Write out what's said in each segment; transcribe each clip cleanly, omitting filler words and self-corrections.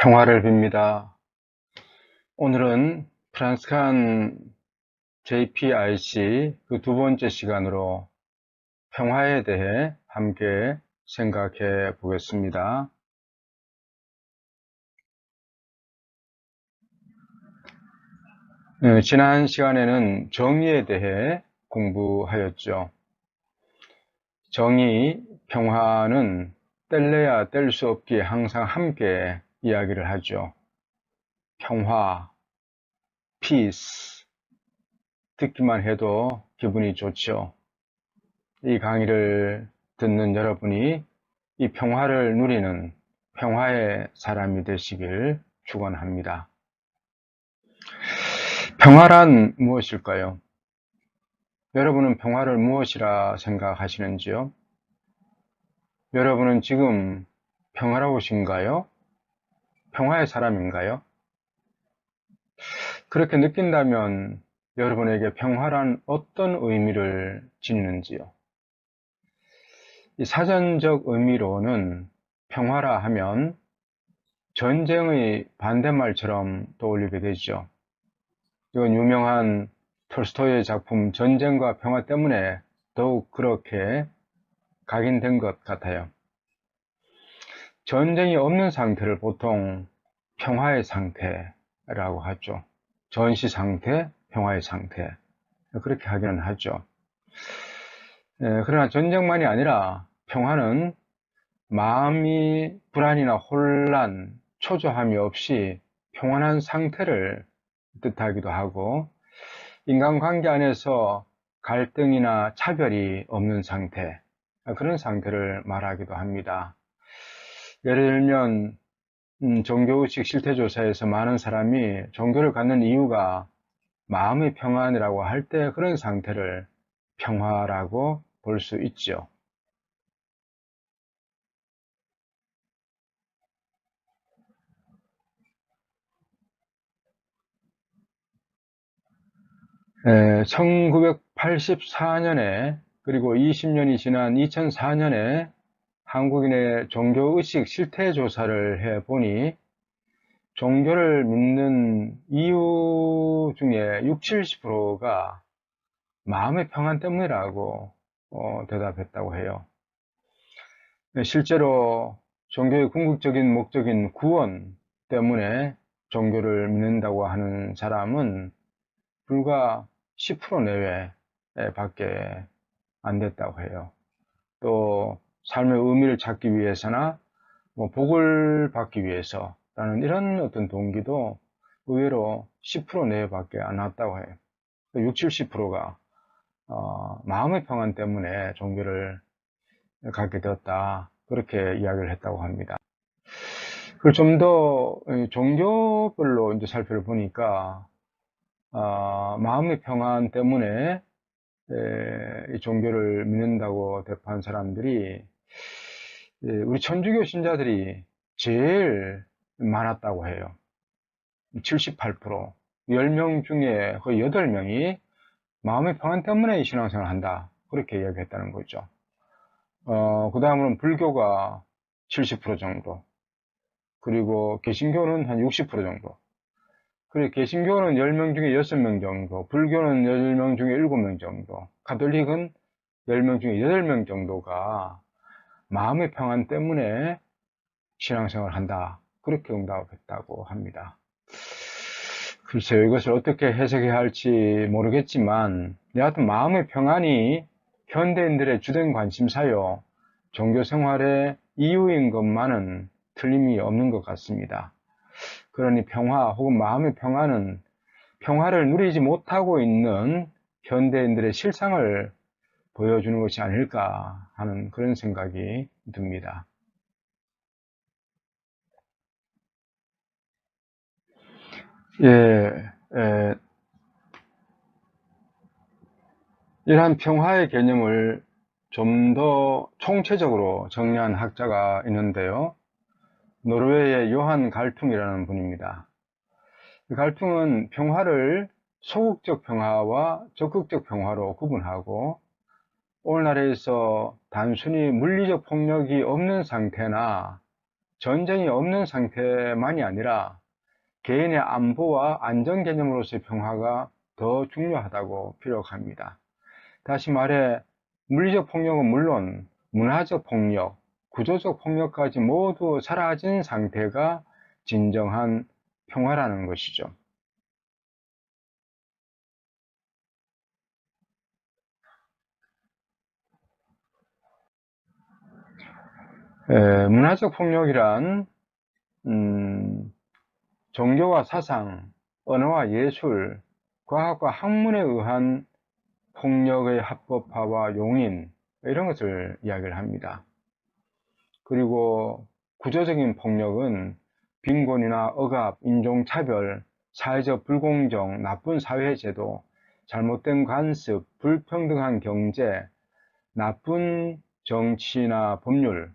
평화를 빕니다. 오늘은 프랑스칸 JPIC 그 두 번째 시간으로 평화에 대해 함께 생각해 보겠습니다. 지난 시간에는 정의에 대해 공부하였죠. 정의, 평화는 뗄래야 뗄 수 없기에 항상 함께 이야기를 하죠. 평화, peace, 듣기만 해도 기분이 좋죠. 이 강의를 듣는 여러분이 이 평화를 누리는 평화의 사람이 되시길 축원합니다. 평화란 무엇일까요? 여러분은 평화를 무엇이라 생각하시는지요? 여러분은 지금 평화로우신가요? 평화의 사람인가요? 그렇게 느낀다면 여러분에게 평화란 어떤 의미를 지니는지요? 이 사전적 의미로는 평화라 하면 전쟁의 반대말처럼 떠올리게 되죠. 이건 유명한 톨스토이의 작품 전쟁과 평화 때문에 더욱 그렇게 각인된 것 같아요. 전쟁이 없는 상태를 보통 평화의 상태라고 하죠. 전시 상태, 평화의 상태. 그렇게 하기는 하죠. 그러나 전쟁만이 아니라 평화는 마음이 불안이나 혼란, 초조함이 없이 평안한 상태를 뜻하기도 하고, 인간관계 안에서 갈등이나 차별이 없는 상태, 그런 상태를 말하기도 합니다. 예를 들면 종교의식 실태조사에서 많은 사람이 종교를 갖는 이유가 마음의 평안이라고 할 때 그런 상태를 평화라고 볼 수 있죠. 네, 1984년에 그리고 20년이 지난 2004년에 한국인의 종교의식 실태조사를 해보니 종교를 믿는 이유 중에 60, 70%가 마음의 평안 때문이라고 대답했다고 해요. 실제로 종교의 궁극적인 목적인 구원 때문에 종교를 믿는다고 하는 사람은 불과 10% 내외 밖에 안 됐다고 해요. 또 삶의 의미를 찾기 위해서나 복을 받기 위해서라는 이런 어떤 동기도 의외로 10% 내외밖에 안 왔다고 해요. 60, 70%가 마음의 평안 때문에 종교를 갖게 되었다. 그렇게 이야기를 했다고 합니다. 그리고 좀 더 종교별로 이제 살펴보니까 마음의 평안 때문에 이 종교를 믿는다고 대표한 사람들이 우리 천주교 신자들이 제일 많았다고 해요. 78%, 10명 중에 거의 8명이 마음의 평안 때문에 이 신앙생활을 한다. 그렇게 이야기했다는 거죠. 그 다음으로는 불교가 70% 정도, 그리고 개신교는 한 60% 정도, 그리고 개신교는 10명 중에 6명 정도, 불교는 10명 중에 7명 정도, 가톨릭은 10명 중에 8명 정도가 마음의 평안 때문에 신앙생활을 한다. 그렇게 응답했다고 합니다. 글쎄요, 이것을 어떻게 해석해야 할지 모르겠지만, 여하튼 마음의 평안이 현대인들의 주된 관심사요, 종교 생활의 이유인 것만은 틀림이 없는 것 같습니다. 그러니 평화 혹은 마음의 평안은 평화를 누리지 못하고 있는 현대인들의 실상을 보여주는 것이 아닐까 하는 그런 생각이 듭니다. 이러한 평화의 개념을 좀 더 총체적으로 정리한 학자가 있는데요. 노르웨이의 요한 갈퉁이라는 분입니다. 갈퉁은 평화를 소극적 평화와 적극적 평화로 구분하고, 오늘날에서 단순히 물리적 폭력이 없는 상태나 전쟁이 없는 상태만이 아니라 개인의 안보와 안전 개념으로서의 평화가 더 중요하다고 피력합니다. 다시 말해 물리적 폭력은 물론 문화적 폭력, 구조적 폭력까지 모두 사라진 상태가 진정한 평화라는 것이죠. 문화적 폭력이란 종교와 사상, 언어와 예술, 과학과 학문에 의한 폭력의 합법화와 용인 이런 것을 이야기를 합니다. 그리고 구조적인 폭력은 빈곤이나 억압, 인종차별, 사회적 불공정, 나쁜 사회제도, 잘못된 관습, 불평등한 경제, 나쁜 정치나 법률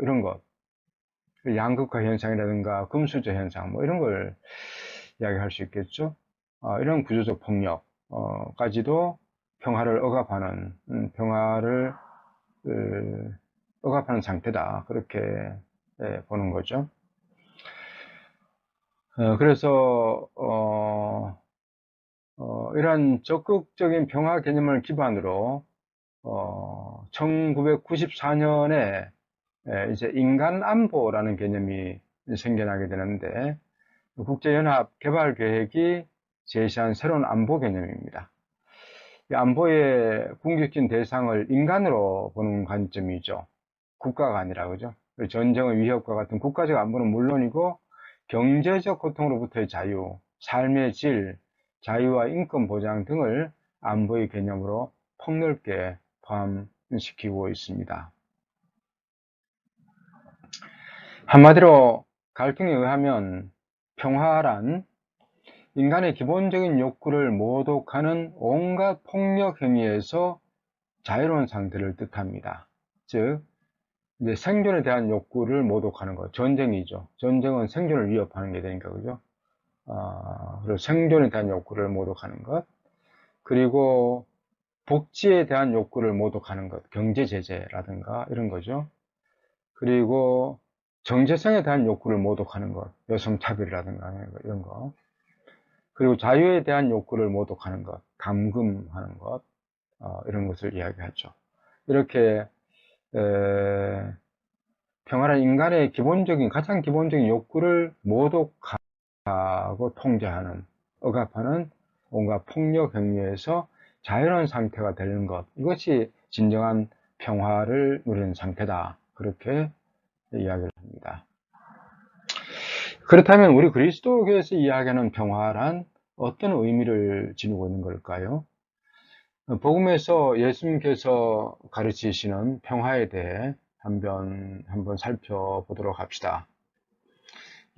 이런 것, 양극화 현상이라든가 금수저 현상 뭐 이런 걸 이야기할 수 있겠죠. 이런 구조적 폭력까지도 평화를 억압하는 억압하는 상태다 그렇게 보는 거죠. 그래서 이러한 적극적인 평화 개념을 기반으로 1994년에 이제 인간안보라는 개념이 생겨나게 되는데 국제연합 개발계획이 제시한 새로운 안보 개념입니다. 이 안보의 궁극적인 대상을 인간으로 보는 관점이죠. 국가가 아니라 그죠. 전쟁의 위협과 같은 국가적 안보는 물론이고 경제적 고통으로부터의 자유, 삶의 질, 자유와 인권 보장 등을 안보의 개념으로 폭넓게 포함시키고 있습니다. 한마디로 갈등에 의하면 평화란 인간의 기본적인 욕구를 모독하는 온갖 폭력 행위에서 자유로운 상태를 뜻합니다. 즉, 이제 생존에 대한 욕구를 모독하는 것, 전쟁이죠. 전쟁은 생존을 위협하는 게 되니까, 그죠? 그리고 생존에 대한 욕구를 모독하는 것, 그리고 복지에 대한 욕구를 모독하는 것, 경제 제재라든가 이런 거죠. 그리고 정체성에 대한 욕구를 모독하는 것, 여성 차별이라든가 이런 거. 그리고 자유에 대한 욕구를 모독하는 것, 감금하는 것, 이런 것을 이야기하죠. 이렇게 평화란 인간의 가장 기본적인 욕구를 모독하고 통제하는, 억압하는 온갖 폭력 행위에서 자유로운 상태가 되는 것, 이것이 진정한 평화를 누리는 상태다. 그렇게 이야기를 합니다. 그렇다면 우리 그리스도교에서 이야기하는 평화란 어떤 의미를 지니고 있는 걸까요? 복음에서 예수님께서 가르치시는 평화에 대해 한번 살펴보도록 합시다.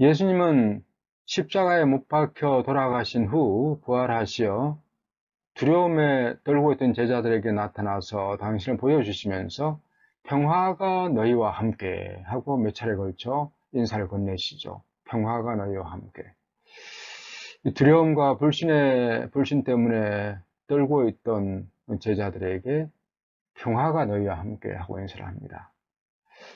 예수님은 십자가에 못 박혀 돌아가신 후 부활하시어 두려움에 떨고 있던 제자들에게 나타나서 당신을 보여주시면서 평화가 너희와 함께 하고 몇 차례 걸쳐 인사를 건네시죠. 평화가 너희와 함께. 두려움과 불신 때문에 떨고 있던 제자들에게 평화가 너희와 함께 하고 인사를 합니다.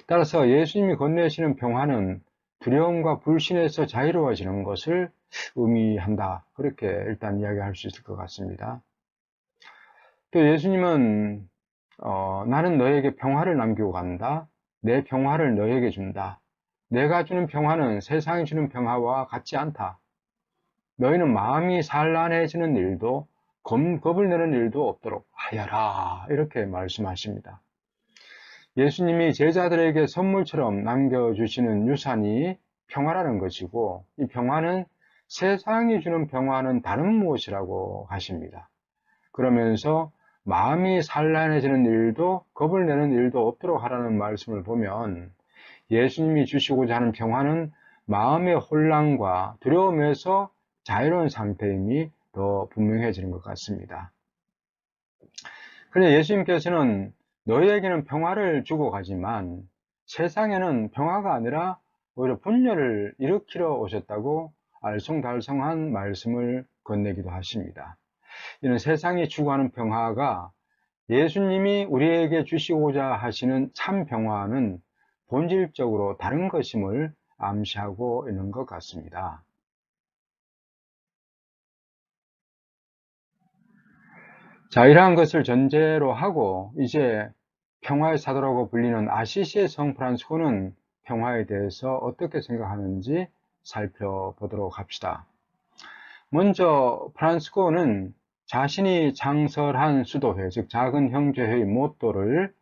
따라서 예수님이 건네시는 평화는 두려움과 불신에서 자유로워지는 것을 의미한다. 그렇게 일단 이야기할 수 있을 것 같습니다. 또 예수님은 나는 너에게 평화를 남기고 간다. 내 평화를 너에게 준다. 내가 주는 평화는 세상이 주는 평화와 같지 않다. 너희는 마음이 산란해지는 일도 겁을 내는 일도 없도록 하여라. 이렇게 말씀하십니다. 예수님이 제자들에게 선물처럼 남겨주시는 유산이 평화라는 것이고 이 평화는 세상이 주는 평화는 다른 무엇이라고 하십니다. 그러면서 마음이 산란해지는 일도 겁을 내는 일도 없도록 하라는 말씀을 보면 예수님이 주시고자 하는 평화는 마음의 혼란과 두려움에서 자유로운 상태임이 더 분명해지는 것 같습니다. 그런데 예수님께서는 너희에게는 평화를 주고 가지만 세상에는 평화가 아니라 오히려 분열을 일으키러 오셨다고 알쏭달쏭한 말씀을 건네기도 하십니다. 이는 세상이 추구하는 평화가 예수님이 우리에게 주시고자 하시는 참 평화는 본질적으로 다른 것임을 암시하고 있는 것 같습니다. 자, 이러한 것을 전제로 하고 이제 평화의 사도라고 불리는 아시시의 성 프란치스코는 평화에 대해서 어떻게 생각하는지 살펴보도록 합시다. 먼저 프란치스코는 자신이 창설한 수도회, 즉 작은 형제회의 모토를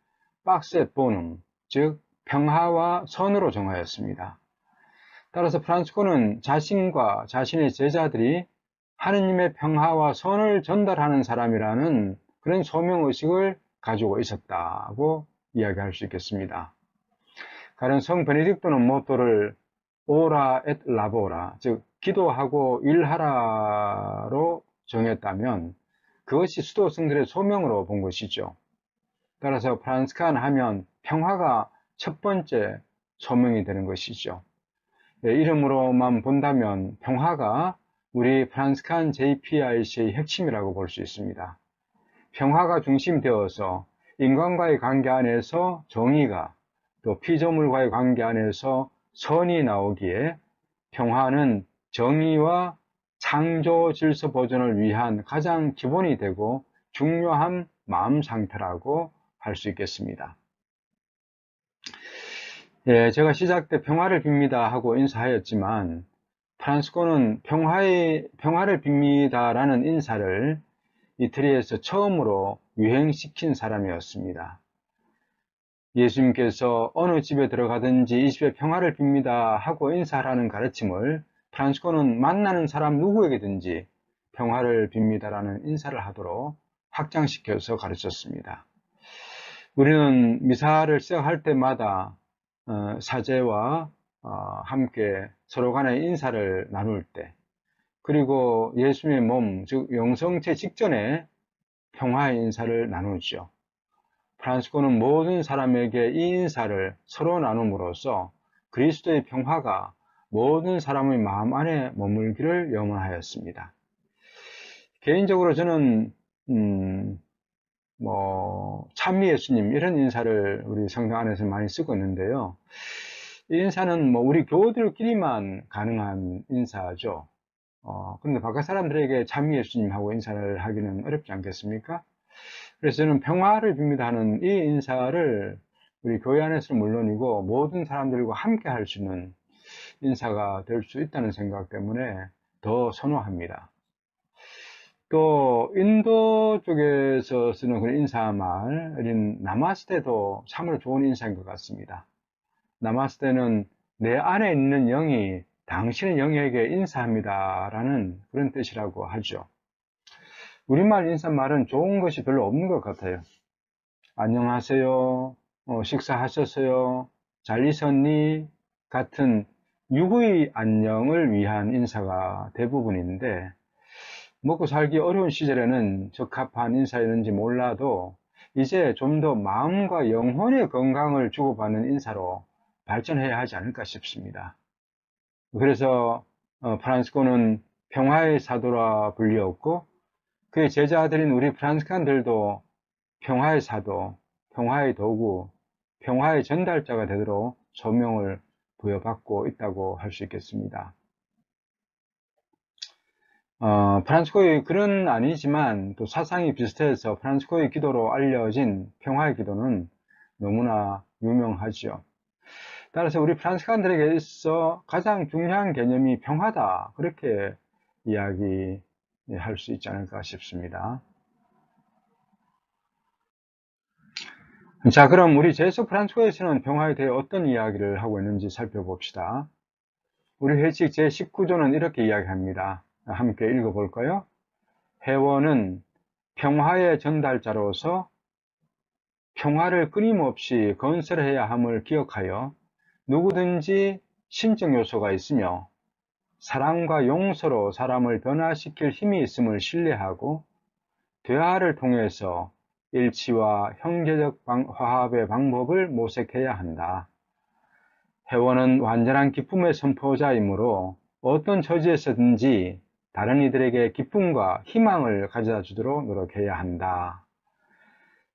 박셋 보눔, 즉 평화와 선으로 정하였습니다. 따라서 프란치스코는 자신과 자신의 제자들이 하느님의 평화와 선을 전달하는 사람이라는 그런 소명의식을 가지고 있었다고 이야기할 수 있겠습니다. 가령 성 베네딕토는 모토를 오라 엣 라보라, 즉 기도하고 일하라로 정했다면 그것이 수도 성들의 소명으로 본 것이죠. 따라서 프란스칸 하면 평화가 첫 번째 소명이 되는 것이죠. 이름으로만 본다면 평화가 우리 프란스칸 JPIC의 핵심이라고 볼 수 있습니다. 평화가 중심되어서 인간과의 관계 안에서 정의가, 또 피조물과의 관계 안에서 선이 나오기에 평화는 정의와 창조 질서 보존을 위한 가장 기본이 되고 중요한 마음 상태라고 할 수 있겠습니다. 제가 시작 때 평화를 빕니다 하고 인사하였지만 프란치스코는 평화를 빕니다 라는 인사를 이태리에서 처음으로 유행시킨 사람이었습니다. 예수님께서 어느 집에 들어가든지 이 집에 평화를 빕니다 하고 인사하라는 가르침을 프란치스코는 만나는 사람 누구에게든지 평화를 빕니다 라는 인사를 하도록 확장시켜서 가르쳤습니다. 우리는 미사를 시작할 때마다 사제와 함께 서로 간에 인사를 나눌 때, 그리고 예수님의 몸, 즉 영성체 직전에 평화의 인사를 나누죠. 프란치스코는 모든 사람에게 이 인사를 서로 나눔으로써 그리스도의 평화가 모든 사람의 마음 안에 머물기를 염원하였습니다. 개인적으로 저는 찬미 예수님 이런 인사를 우리 성당 안에서 많이 쓰고 있는데요. 이 인사는 우리 교우들끼리만 가능한 인사죠. 그런데 바깥 사람들에게 찬미 예수님하고 인사를 하기는 어렵지 않겠습니까? 그래서 저는 평화를 빕니다 하는 이 인사를 우리 교회 안에서는 물론이고 모든 사람들과 함께 할 수 있는 인사가 될 수 있다는 생각 때문에 더 선호합니다. 또 인도 쪽에서 쓰는 그런 인사말인 나마스테도 참으로 좋은 인사인 것 같습니다. 나마스테는 내 안에 있는 영이 당신의 영에게 인사합니다 라는 그런 뜻이라고 하죠. 우리말 인사말은 좋은 것이 별로 없는 것 같아요. 안녕하세요, 식사하셨어요, 잘 있었니? 같은 유구의 안녕을 위한 인사가 대부분인데 먹고 살기 어려운 시절에는 적합한 인사였는지 몰라도 이제 좀 더 마음과 영혼의 건강을 주고받는 인사로 발전해야 하지 않을까 싶습니다. 그래서 프란치스코는 평화의 사도라 불리었고 그의 제자들인 우리 프란치스칸들도 평화의 사도, 평화의 도구, 평화의 전달자가 되도록 소명을 부여받고 있다고 할 수 있겠습니다. 프란치스코의 글은 아니지만 또 사상이 비슷해서 프란치스코의 기도로 알려진 평화의 기도는 너무나 유명하죠. 따라서 우리 프란치스칸들에게 있어 가장 중요한 개념이 평화다, 그렇게 이야기할 수 있지 않을까 싶습니다. 자, 그럼 우리 제수 프란치스코에서는 평화에 대해 어떤 이야기를 하고 있는지 살펴봅시다. 우리 회칙 제19조는 이렇게 이야기합니다. 함께 읽어볼까요? 회원은 평화의 전달자로서 평화를 끊임없이 건설해야 함을 기억하여 누구든지 신적 요소가 있으며 사랑과 용서로 사람을 변화시킬 힘이 있음을 신뢰하고 대화를 통해서 일치와 형제적 화합의 방법을 모색해야 한다. 회원은 완전한 기쁨의 선포자이므로 어떤 처지에서든지 다른 이들에게 기쁨과 희망을 가져다 주도록 노력해야 한다.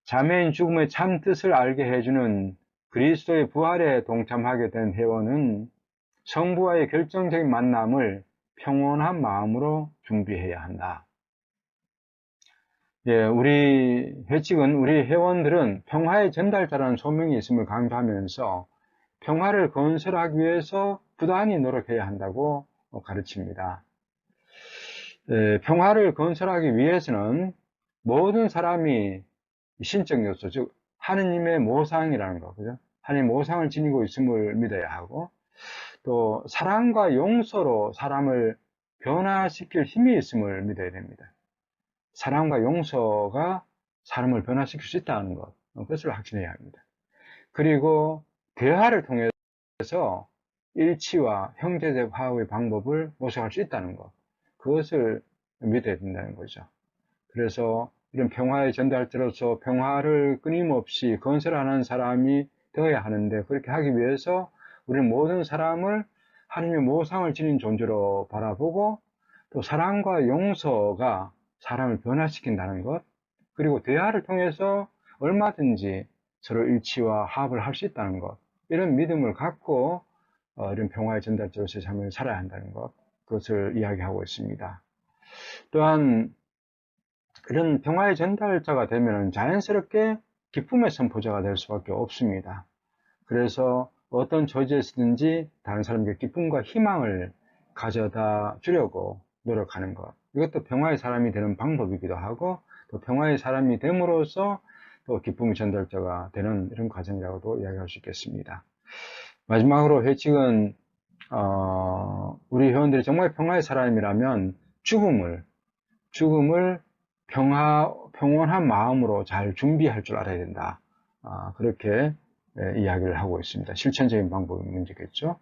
자매인 죽음의 참 뜻을 알게 해주는 그리스도의 부활에 동참하게 된 회원은 성부와의 결정적인 만남을 평온한 마음으로 준비해야 한다. 예, 우리 회칙은 우리 회원들은 평화의 전달자라는 소명이 있음을 강조하면서 평화를 건설하기 위해서 부단히 노력해야 한다고 가르칩니다. 예, 평화를 건설하기 위해서는 모든 사람이 신적 요소, 즉 하느님의 모상이라는 거, 그죠? 하느님 모상을 지니고 있음을 믿어야 하고, 또 사랑과 용서로 사람을 변화시킬 힘이 있음을 믿어야 됩니다. 사랑과 용서가 사람을 변화시킬 수 있다는 것, 그것을 확신해야 합니다. 그리고 대화를 통해서 일치와 형제적 화합의 방법을 모색할 수 있다는 것, 그것을 믿어야 된다는 거죠. 그래서 이런 평화의 전달자로서 평화를 끊임없이 건설하는 사람이 되어야 하는데, 그렇게 하기 위해서 우리는 모든 사람을 하나님의 모상을 지닌 존재로 바라보고, 또 사랑과 용서가 사람을 변화시킨다는 것, 그리고 대화를 통해서 얼마든지 서로 일치와 화합을 할 수 있다는 것, 이런 믿음을 갖고 이런 평화의 전달자로서의 삶을 살아야 한다는 것, 그것을 이야기하고 있습니다. 또한 이런 평화의 전달자가 되면 자연스럽게 기쁨의 선포자가 될 수밖에 없습니다. 그래서 어떤 처지에서든지 다른 사람에게 기쁨과 희망을 가져다 주려고 노력하는 것, 이것도 평화의 사람이 되는 방법이기도 하고, 또 평화의 사람이 됨으로써 또 기쁨의 전달자가 되는 이런 과정이라고도 이야기할 수 있겠습니다. 마지막으로 회칙은 우리 회원들이 정말 평화의 사람이라면 죽음을 평온한 마음으로 잘 준비할 줄 알아야 된다. 그렇게 이야기를 하고 있습니다. 실천적인 방법이 문제겠죠.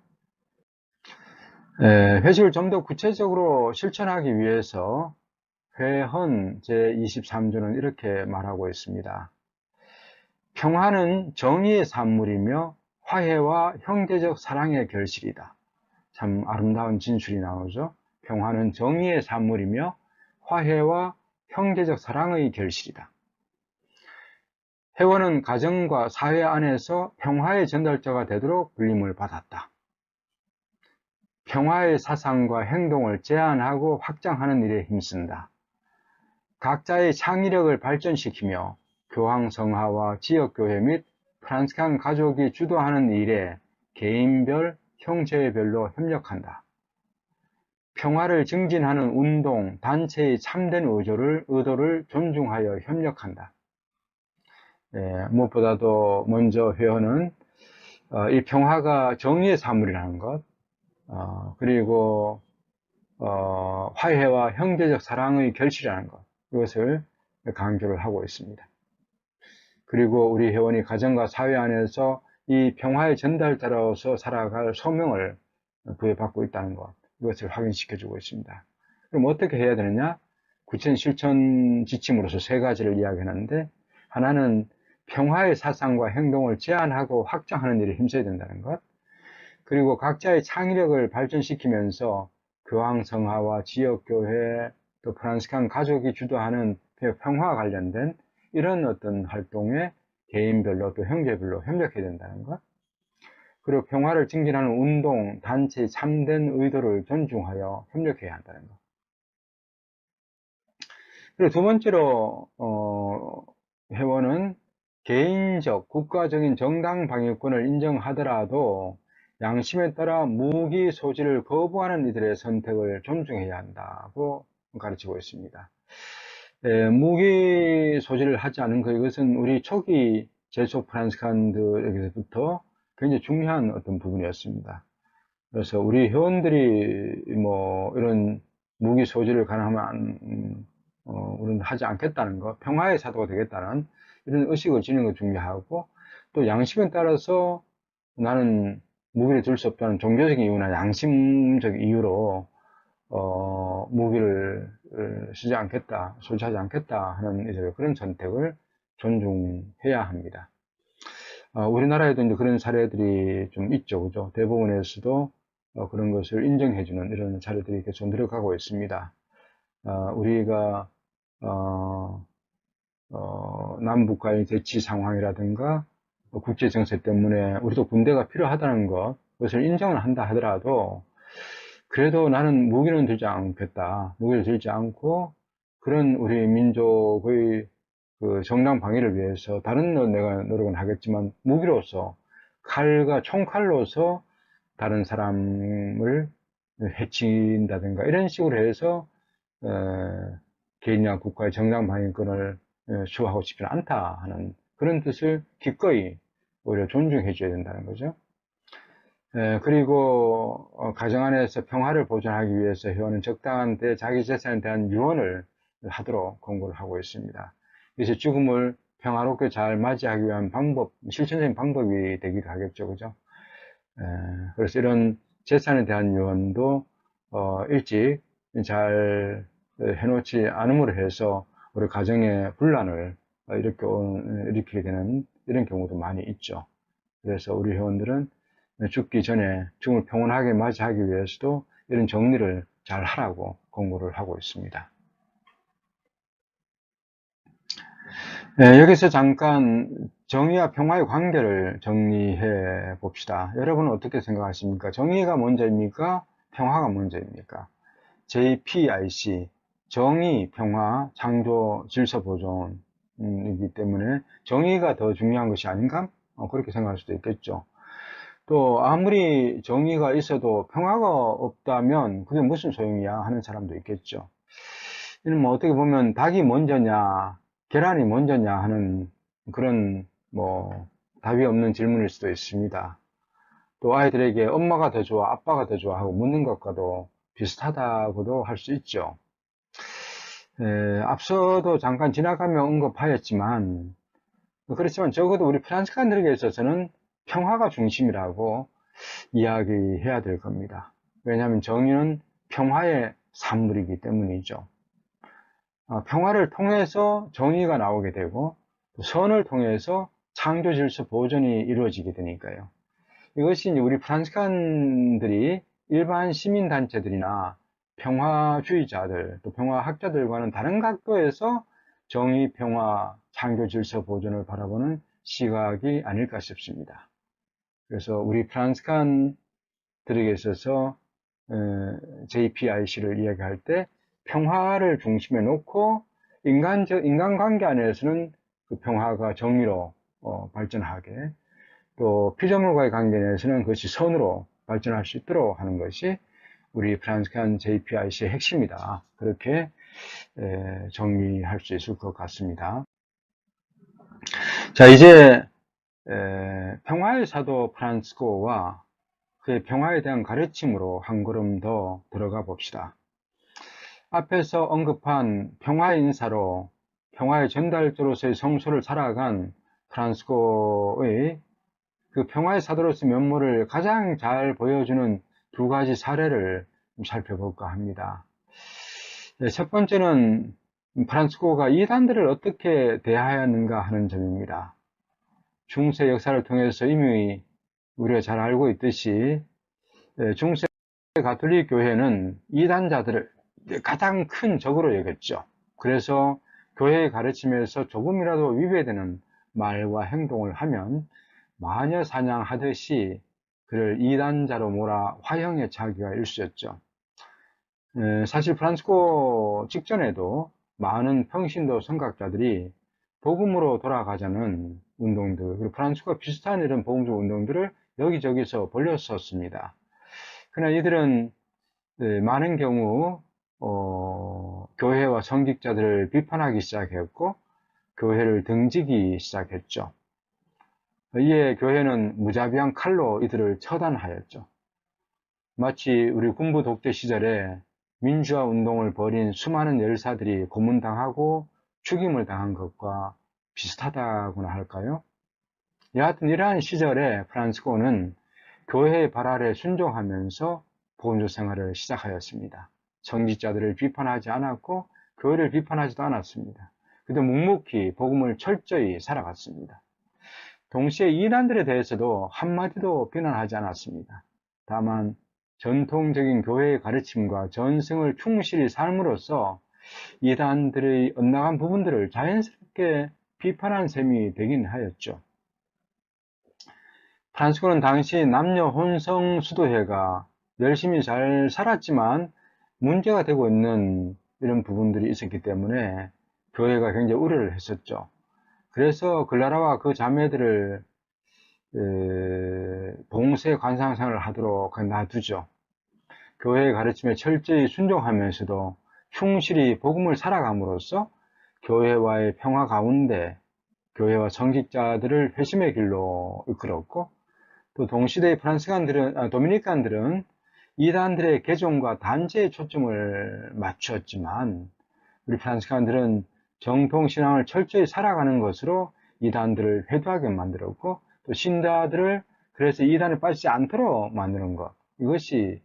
회식을 좀 더 구체적으로 실천하기 위해서 회헌 제23조는 이렇게 말하고 있습니다. 평화는 정의의 산물이며 화해와 형제적 사랑의 결실이다. 참 아름다운 진술이 나오죠. 평화는 정의의 산물이며 화해와 형제적 사랑의 결실이다. 회원은 가정과 사회 안에서 평화의 전달자가 되도록 불림을 받았다. 평화의 사상과 행동을 제안하고 확장하는 일에 힘쓴다. 각자의 창의력을 발전시키며 교황성화와 지역교회 및 프란스칸 가족이 주도하는 일에 개인별, 형제별로 협력한다. 평화를 증진하는 운동, 단체의 참된 의도를 존중하여 협력한다. 무엇보다도 먼저 회원은 이 평화가 정의의 산물이라는 것, 그리고 화해와 형제적 사랑의 결실이라는 것, 이것을 강조를 하고 있습니다. 그리고 우리 회원이 가정과 사회 안에서 이 평화의 전달자로서 살아갈 소명을 부여받고 있다는 것, 이것을 확인시켜주고 있습니다. 그럼 어떻게 해야 되느냐? 구체적인 실천 지침으로서 세 가지를 이야기하는데, 하나는 평화의 사상과 행동을 제안하고 확장하는 일에 힘써야 된다는 것, 그리고 각자의 창의력을 발전시키면서 교황성화와 지역교회, 또 프란스칸 가족이 주도하는 평화와 관련된 이런 어떤 활동에 개인별로 또 형제별로 협력해야 된다는 것, 그리고 평화를 증진하는 운동, 단체의 참된 의도를 존중하여 협력해야 한다는 것. 그리고 두 번째로 회원은 개인적, 국가적인 정당 방위권을 인정하더라도 양심에 따라 무기 소지를 거부하는 이들의 선택을 존중해야 한다고 가르치고 있습니다. 무기 소지를 하지 않은 것, 이것은 우리 초기 제속 프란스칸들에게부터 굉장히 중요한 어떤 부분이었습니다. 그래서 우리 회원들이 이런 무기 소지를 가능하면 우리는 하지 않겠다는 것, 평화의 사도가 되겠다는 이런 의식을 지니는 것 중요하고, 또 양심에 따라서 나는 무기를 들 수 없다는 종교적인 이유나 양심적 이유로 무기를 쓰지 않겠다, 소지하지 않겠다 하는 이제 그런 선택을 존중해야 합니다. 우리나라에도 이제 그런 사례들이 좀 있죠, 그죠? 대법원에서도 그런 것을 인정해주는 이런 사례들이 계속 늘어가고 있습니다. 우리가 남북과의 대치 상황이라든가 국제 정세 때문에 우리도 군대가 필요하다는 그것을 인정을 한다 하더라도 그래도 나는 무기는 들지 않겠다. 무기를 들지 않고 그런 우리 민족의 그 정당 방위를 위해서 다른 내가 노력은 하겠지만 무기로서 칼과 총칼로서 다른 사람을 해친다든가 이런 식으로 해서 개인이나 국가의 정당 방위권을 수호하고 싶지는 않다 하는 그런 뜻을 기꺼이 오히려 존중해 줘야 된다는 거죠. 그리고 가정 안에서 평화를 보존하기 위해서 회원은 적당한 때 자기 재산에 대한 유언을 하도록 권고를 하고 있습니다. 그래서 죽음을 평화롭게 잘 맞이하기 위한 방법, 실천적인 방법이 되기도 하겠죠, 그죠? 그래서 이런 재산에 대한 유언도 일찍 잘 해놓지 않음으로 해서 우리 가정의 분란을 일으키게 되는 이런 경우도 많이 있죠. 그래서 우리 회원들은 죽기 전에 죽음을 평온하게 맞이하기 위해서도 이런 정리를 잘 하라고 권고를 하고 있습니다. 여기서 잠깐 정의와 평화의 관계를 정리해 봅시다. 여러분은 어떻게 생각하십니까? 정의가 먼저입니까? 평화가 먼저입니까? JPIC, 정의, 평화, 창조, 질서 보존이기 때문에 정의가 더 중요한 것이 아닌가? 그렇게 생각할 수도 있겠죠. 또 아무리 정의가 있어도 평화가 없다면 그게 무슨 소용이야 하는 사람도 있겠죠. 이는 뭐 어떻게 보면 닭이 먼저냐 계란이 먼저냐 하는 그런 뭐 답이 없는 질문일 수도 있습니다. 또 아이들에게 엄마가 더 좋아 아빠가 더 좋아 하고 묻는 것과도 비슷하다고도 할 수 있죠. 앞서도 잠깐 지나가며 언급하였지만 그렇지만 적어도 우리 프란치칸들에게 있어서는 평화가 중심이라고 이야기해야 될 겁니다. 왜냐하면 정의는 평화의 산물이기 때문이죠. 평화를 통해서 정의가 나오게 되고 선을 통해서 창조 질서 보존이 이루어지게 되니까요. 이것이 이제 우리 프란치칸들이 일반 시민단체들이나 평화주의자들 또 평화학자들과는 다른 각도에서 정의, 평화, 창조 질서 보존을 바라보는 시각이 아닐까 싶습니다. 그래서 우리 프란치칸들에게 있어서 JPIC를 이야기할 때 평화를 중심에 놓고 인간관계 안에서는 그 평화가 정의로 발전하게 또 피조물과의 관계 내에서는 그것이 선으로 발전할 수 있도록 하는 것이 우리 프란치칸 JPIC의 핵심이다. 그렇게 정리할 수 있을 것 같습니다. 자, 이제 평화의 사도 프란치스코와 그의 평화에 대한 가르침으로 한 걸음 더 들어가 봅시다. 앞에서 언급한 평화의 인사로 평화의 전달자로서의 성소를 살아간 프란치스코의 그 평화의 사도로서의 면모를 가장 잘 보여주는 두 가지 사례를 살펴볼까 합니다. 첫 번째는 프란치스코가 이단들을 어떻게 대하였는가 하는 점입니다. 중세 역사를 통해서 이미 우리가 잘 알고 있듯이 중세 가톨릭 교회는 이단자들을 가장 큰 적으로 여겼죠. 그래서 교회의 가르침에서 조금이라도 위배되는 말과 행동을 하면 마녀 사냥하듯이 그를 이단자로 몰아 화형에 처하기가 일쑤였죠. 사실 프란치스코 직전에도 많은 평신도 선각자들이 복음으로 돌아가자는 운동들, 그리고 프란치스코와 비슷한 이런 복음적 운동들을 여기저기서 벌였었습니다. 그러나 이들은 많은 경우 교회와 성직자들을 비판하기 시작했고 교회를 등지기 시작했죠. 이에 교회는 무자비한 칼로 이들을 처단하였죠. 마치 우리 군부 독재 시절에 민주화 운동을 벌인 수많은 열사들이 고문당하고 죽임을 당한 것과 비슷하다고나 할까요? 여하튼 이러한 시절에 프란치스코는 교회의 발할에 순종하면서 복음적 생활을 시작하였습니다. 성직자들을 비판하지 않았고 교회를 비판하지도 않았습니다. 그도 묵묵히 복음을 철저히 살아갔습니다. 동시에 이단들에 대해서도 한마디도 비난하지 않았습니다. 다만 전통적인 교회의 가르침과 전승을 충실히 삶으로써 이단들의 엇나간 부분들을 자연스럽게 비판한 셈이 되긴 하였죠. 프란치스코는 당시 남녀 혼성 수도회가 열심히 잘 살았지만 문제가 되고 있는 이런 부분들이 있었기 때문에 교회가 굉장히 우려를 했었죠. 그래서 글라라와 그 자매들을 봉쇄 관상생활을 하도록 놔두죠. 교회의 가르침에 철저히 순종하면서도 충실히 복음을 살아감으로써 교회와의 평화 가운데 교회와 성직자들을 회심의 길로 이끌었고, 또 동시대의 도미니칸들은 이단들의 개종과 단죄에 초점을 맞추었지만, 우리 프란시칸들은 정통신앙을 철저히 살아가는 것으로 이단들을 회도하게 만들었고, 또 신자들을 그래서 이단에 빠지지 않도록 만드는 것, 이것이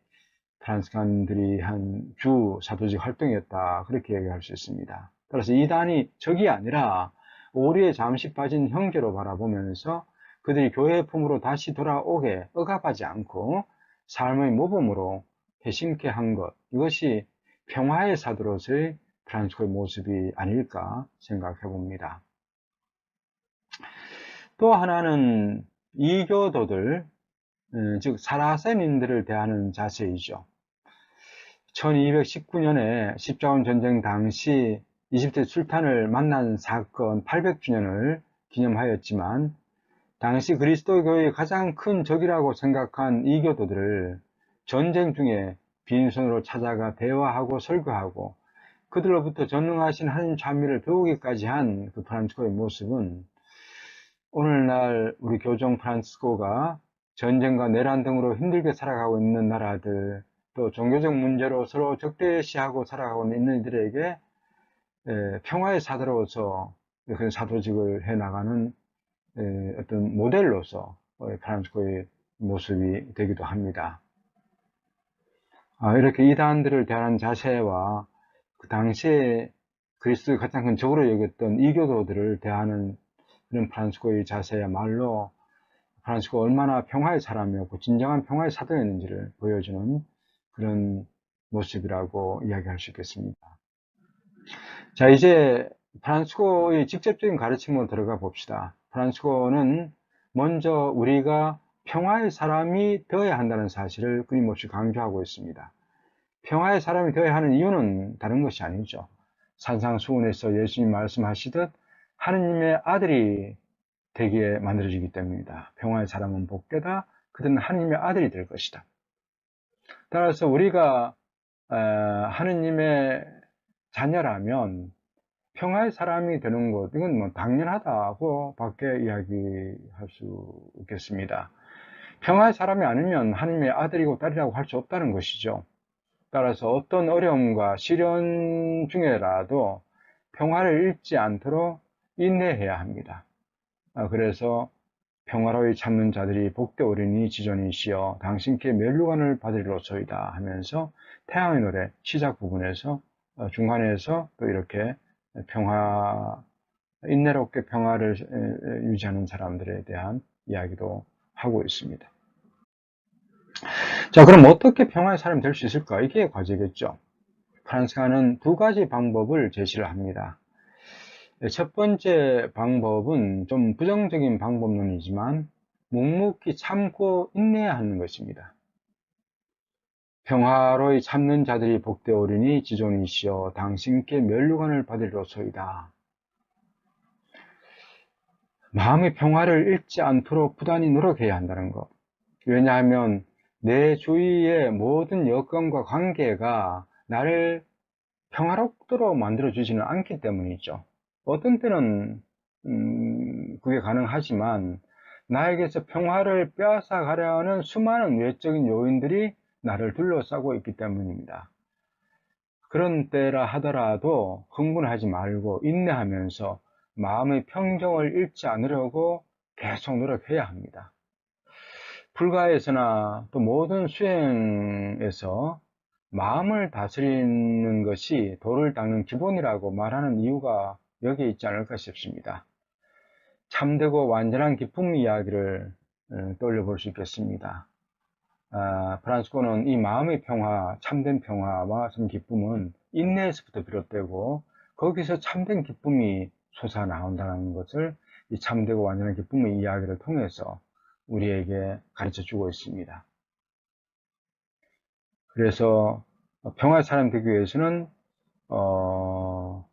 프란시칸들이 한 주 사도직 활동이었다, 그렇게 얘기할 수 있습니다. 따라서 이단이 적이 아니라 오류에 잠시 빠진 형제로 바라보면서 그들이 교회의 품으로 다시 돌아오게 억압하지 않고 삶의 모범으로 회심케 한 것, 이것이 평화의 사도로서의 프란치스코의 모습이 아닐까 생각해 봅니다. 또 하나는 이교도들, 즉 사라센인들을 대하는 자세이죠. 1219년에 십자군 전쟁 당시 이집트 술탄을 만난 사건 800주년을 기념하였지만, 당시 그리스도교의 가장 큰 적이라고 생각한 이교도들을 전쟁 중에 빈손으로 찾아가 대화하고 설교하고 그들로부터 전능하신 하나님 찬미를 배우기까지 한 그 프란치스코의 모습은 오늘날 우리 교종 프란치스코가 전쟁과 내란 등으로 힘들게 살아가고 있는 나라들, 또 종교적 문제로 서로 적대시하고 살아가고 있는 이들에게 평화의 사도로서 그런 사도직을 해나가는 어떤 모델로서 프란치스코의 모습이 되기도 합니다. 이렇게 이단들을 대하는 자세와 그 당시에 그리스도의 가장 큰 적으로 여겼던 이교도들을 대하는 그런 프란치스코의 자세야말로 프란치스코가 얼마나 평화의 사람이었고 진정한 평화의 사도였는지를 보여주는 그런 모습이라고 이야기할 수 있겠습니다. 자, 이제 프란치스코의 직접적인 가르침으로 들어가 봅시다. 프란치스코는 먼저 우리가 평화의 사람이 되어야 한다는 사실을 끊임없이 강조하고 있습니다. 평화의 사람이 되어야 하는 이유는 다른 것이 아니죠. 산상수훈에서 예수님 말씀하시듯 하느님의 아들이 되기에 만들어지기 때문입니다. 평화의 사람은 복되다. 그들은 하느님의 아들이 될 것이다. 따라서 우리가 하느님의 자녀라면 평화의 사람이 되는 것, 이건 뭐 당연하다고 밖에 이야기할 수 있겠습니다. 평화의 사람이 아니면 하느님의 아들이고 딸이라고 할 수 없다는 것이죠. 따라서 어떤 어려움과 시련 중에라도 평화를 잃지 않도록 인내해야 합니다. 그래서 평화로이 참는 자들이 복되오리니 지존이시여 당신께 면류관을 받으리로소이다 하면서 태양의 노래 시작 부분에서 중간에서 또 이렇게 인내롭게 평화를 유지하는 사람들에 대한 이야기도 하고 있습니다. 자, 그럼 어떻게 평화의 사람이 될 수 있을까? 이게 과제겠죠. 프란치스코는 두 가지 방법을 제시를 합니다. 첫 번째 방법은 좀 부정적인 방법론이지만 묵묵히 참고 인내해야 하는 것입니다. 평화로이 참는 자들이 복되오리니 지존이시여 당신께 면류관을 받으리로소이다. 마음의 평화를 잃지 않도록 부단히 노력해야 한다는 것. 왜냐하면 내 주위의 모든 여건과 관계가 나를 평화롭도록 만들어주지는 않기 때문이죠. 어떤 때는 그게 가능하지만 나에게서 평화를 빼앗아가려는 수많은 외적인 요인들이 나를 둘러싸고 있기 때문입니다. 그런 때라 하더라도 흥분하지 말고 인내하면서 마음의 평정을 잃지 않으려고 계속 노력해야 합니다. 불가에서나 또 모든 수행에서 마음을 다스리는 것이 도를 닦는 기본이라고 말하는 이유가 여기에 있지 않을까 싶습니다. 참되고 완전한 기쁨 이야기를 떠올려볼 수 있겠습니다. 프란치스코는 이 마음의 평화, 참된 평화와 기쁨은 인내에서부터 비롯되고 거기서 참된 기쁨이 솟아나온다는 것을 이 참되고 완전한 기쁨의 이야기를 통해서 우리에게 가르쳐 주고 있습니다. 그래서 평화의 사람 되기 위해서는 뭐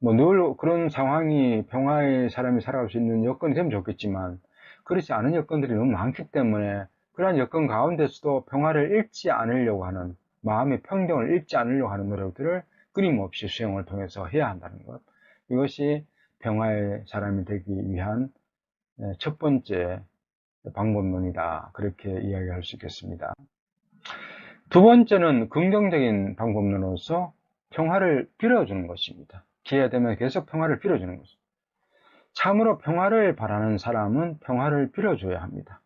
늘 그런 상황이 평화의 사람이 살아갈 수 있는 여건이 되면 좋겠지만 그렇지 않은 여건들이 너무 많기 때문에 그러한 여건 가운데서도 평화를 잃지 않으려고 하는 마음의 평정을 잃지 않으려고 하는 노력들을 끊임없이 수행을 통해서 해야 한다는 것. 이것이 평화의 사람이 되기 위한 첫 번째 방법론이다. 그렇게 이야기할 수 있겠습니다. 두 번째는 긍정적인 방법론으로서 평화를 빌어주는 것입니다. 기회가 되면 계속 평화를 빌어주는 것입니다. 참으로 평화를 바라는 사람은 평화를 빌어줘야 합니다.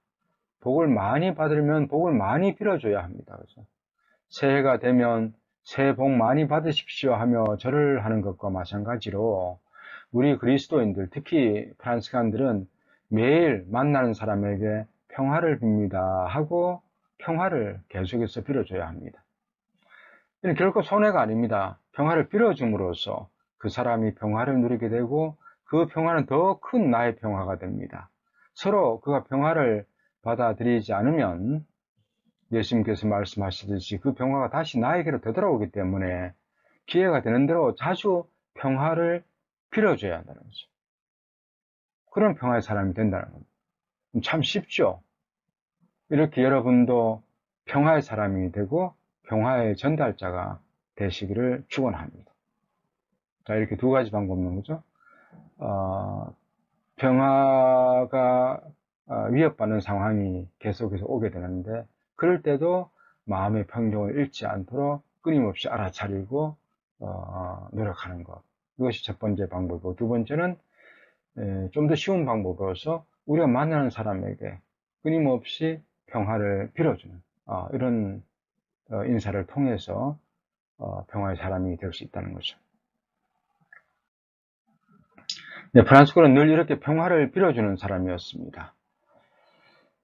복을 많이 받으려면 복을 많이 빌어줘야 합니다. 그래서 새해가 되면 새해 복 많이 받으십시오 하며 절을 하는 것과 마찬가지로 우리 그리스도인들, 특히 프란시칸들은 매일 만나는 사람에게 평화를 빕니다 하고 평화를 계속해서 빌어줘야 합니다. 이는 결코 손해가 아닙니다. 평화를 빌어줌으로써 그 사람이 평화를 누리게 되고 그 평화는 더 큰 나의 평화가 됩니다. 서로 그가 평화를 받아들이지 않으면 예수님께서 말씀하시듯이 그 평화가 다시 나에게로 되돌아오기 때문에 기회가 되는 대로 자주 평화를 빌어줘야 한다는 거죠. 그런 평화의 사람이 된다는 겁니다. 참 쉽죠? 이렇게 여러분도 평화의 사람이 되고 평화의 전달자가 되시기를 축원합니다. 자, 이렇게 두 가지 방법인 거죠. 평화가 위협받는 상황이 계속해서 오게 되는데 그럴 때도 마음의 평정을 잃지 않도록 끊임없이 알아차리고 노력하는 것. 이것이 첫 번째 방법이고 두 번째는 좀 더 쉬운 방법으로서 우리가 만나는 사람에게 끊임없이 평화를 빌어주는 이런 인사를 통해서 평화의 사람이 될 수 있다는 거죠. 네, 프란시스코는 늘 이렇게 평화를 빌어주는 사람이었습니다.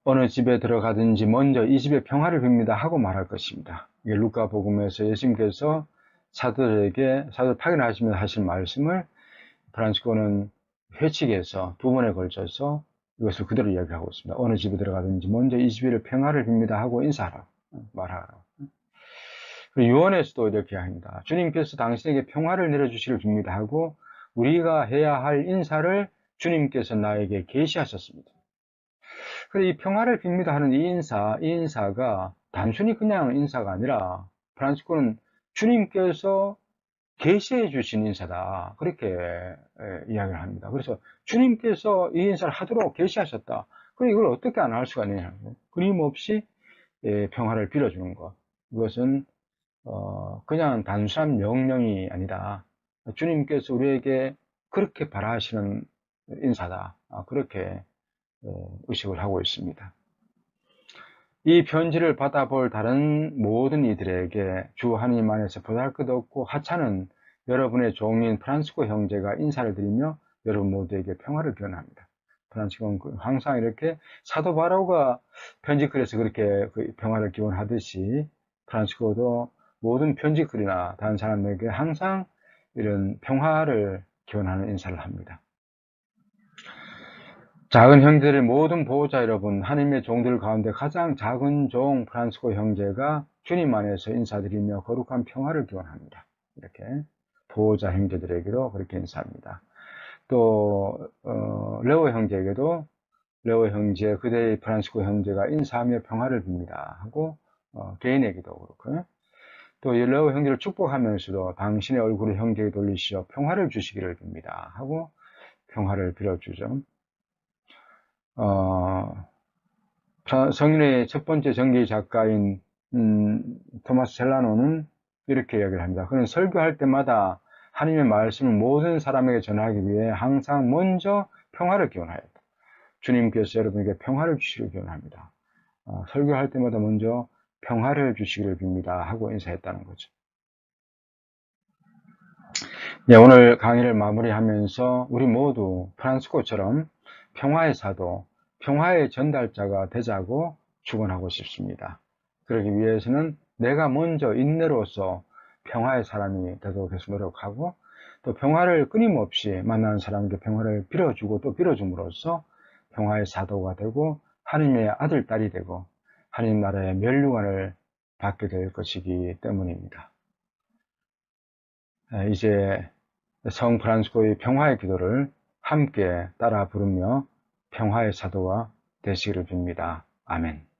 어느 집에 들어가든지 먼저 이 집에 평화를 빕니다 하고 말할 것입니다. 이게 루카 복음에서 예수님께서 사도들에게 사도 파견하시면서 하신 말씀을 프란시스코는 회칙에서 두 번에 걸쳐서 이것을 그대로 이야기하고 있습니다. 어느 집에 들어가든지 먼저 이 집에 평화를 빕니다 하고 인사하라, 말하라. 그리고 유언에서도 이렇게 합니다. 주님께서 당신에게 평화를 내려주시길 빕니다 하고 우리가 해야 할 인사를 주님께서 나에게 계시하셨습니다. 그래서 이 평화를 빕니다 하는 이 인사가 단순히 그냥 인사가 아니라 프란시스코는 주님께서 계시해 주신 인사다. 그렇게 이야기를 합니다. 그래서 주님께서 이 인사를 하도록 계시하셨다. 그럼 이걸 어떻게 안 할 수가 있느냐. 끊임없이 평화를 빌어주는 것. 이것은 그냥 단순한 명령이 아니다. 주님께서 우리에게 그렇게 바라시는 인사다. 그렇게 의식을 하고 있습니다. 이 편지를 받아볼 다른 모든 이들에게 주 하나님 안에서 보잘것없고 하찮은 여러분의 종인 프란시스코 형제가 인사를 드리며 여러분 모두에게 평화를 기원합니다. 프란시스코는 항상 이렇게 사도 바로가 편지글에서 그렇게 평화를 기원하듯이 프란시스코도 모든 편지글이나 다른 사람에게 항상 이런 평화를 기원하는 인사를 합니다. 작은 형제들의 모든 보호자 여러분, 하나님의 종들 가운데 가장 작은 종 프란시스코 형제가 주님 안에서 인사드리며 거룩한 평화를 기원합니다. 이렇게 보호자 형제들에게도 그렇게 인사합니다. 또 레오 형제에게도 레오 형제, 그대의 프란시스코 형제가 인사하며 평화를 빕니다 하고 개인에게도 그렇고요. 또 레오 형제를 축복하면서도 당신의 얼굴을 형제에게 돌리시어 평화를 주시기를 빕니다 하고 평화를 빌어주죠. 성인의 첫 번째 전기 작가인 토마스 셀라노는 이렇게 이야기를 합니다. 그는 설교할 때마다 하나님의 말씀을 모든 사람에게 전하기 위해 항상 먼저 평화를 기원하였다. 주님께서 여러분에게 평화를 주시기를 기원합니다. 설교할 때마다 먼저 평화를 주시기를 빕니다 하고 인사했다는 거죠. 네, 오늘 강의를 마무리하면서 우리 모두 프란시스코처럼 평화의 사도, 평화의 전달자가 되자고 축원하고 싶습니다. 그러기 위해서는 내가 먼저 인내로서 평화의 사람이 되도록 계속 노력하고 또 평화를 끊임없이 만나는 사람에게 평화를 빌어주고 또 빌어줌으로써 평화의 사도가 되고 하나님의 아들, 딸이 되고 하나님 나라의 면류관을 받게 될 것이기 때문입니다. 이제 성 프란시스코의 평화의 기도를 함께 따라 부르며 평화의 사도가 되시기를 빕니다. 아멘.